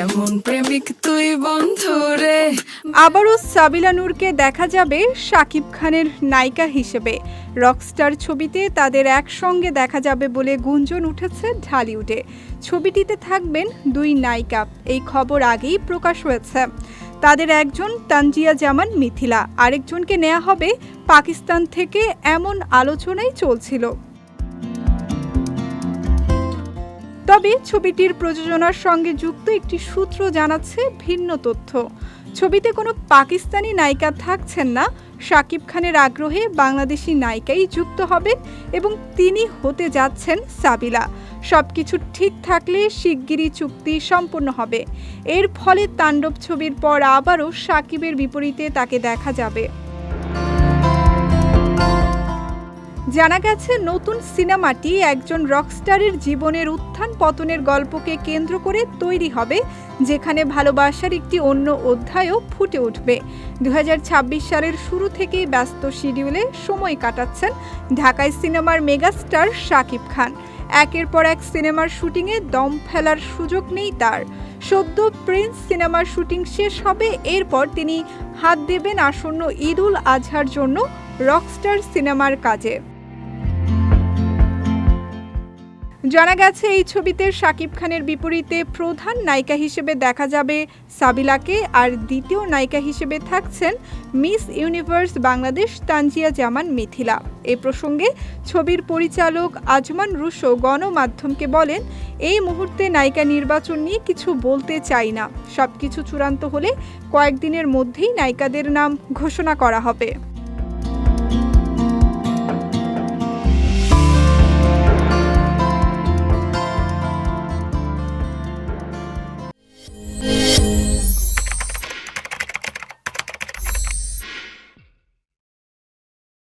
কেমন প্রেমিক তুই বন্ধুরে। আবারও সাবিলা নূরকে দেখা যাবে শাকিব খানের নায়িকা হিসেবে। রকস্টার ছবিতে তাদের একসঙ্গে দেখা যাবে বলে গুঞ্জন উঠেছে ঢালিউডে। ছবিটিতে থাকবেন দুই নায়িকা, এই খবর আগেই প্রকাশ হয়েছে। তাদের একজন তানজিয়া জামান মিথিলা, আরেকজনকে নেওয়া হবে পাকিস্তান থেকে, এমন আলোচনাই চলছিল। তবে ছবিটির প্রযোজনার সঙ্গে যুক্ত একটি সূত্র জানাচ্ছে ভিন্ন তথ্য। ছবিতে কোনো পাকিস্তানি নায়িকা থাকছেন না। শাকিব খানের আগ্রহে বাংলাদেশি নায়িকাই যুক্ত হবেন এবং তিনি হতে যাচ্ছেন সাবিলা। সবকিছু ঠিক থাকলে শিগগিরই চুক্তি সম্পন্ন হবে। এর ফলে তাণ্ডব ছবির পর আবারও শাকিবের বিপরীতে তাকে দেখা যাবে। জানা গেছে নতুন সিনেমাটি একজন রকস্টারের জীবনের উত্থান পতনের গল্পকে কেন্দ্র করে তৈরি হবে, যেখানে ভালোবাসার একটি অন্য অধ্যায়ও ফুটে উঠবে। 2026 সালের শুরু থেকেই ব্যস্ত শিডিউলে সময় কাটাচ্ছেন ঢাকায় সিনেমার মেগাস্টার শাকিব খান। একের পর এক সিনেমার শুটিংয়ে দম ফেলার সুযোগ নেই তার। সদ্য প্রিন্স সিনেমার শুটিং শেষ হবে, এরপর তিনি হাত দেবেন আসন্ন ঈদ উল আজহার জন্য রকস্টার সিনেমার কাজে। জানা গেছে এই ছবিতে শাকিব খানের বিপরীতে প্রধান নায়িকা হিসেবে দেখা যাবে সাবিলাকে, আর দ্বিতীয় নায়িকা হিসেবে থাকছেন মিস ইউনিভার্স বাংলাদেশ তানজিয়া জামান মিথিলা। এ প্রসঙ্গে ছবির পরিচালক আজমান রুশো গণমাধ্যমকে বলেন, এই মুহূর্তে নায়িকা নির্বাচন নিয়ে কিছু বলতে চাই না। সবকিছু চূড়ান্ত হলে কয়েকদিনের মধ্যেই নায়িকাদের নাম ঘোষণা করা হবে।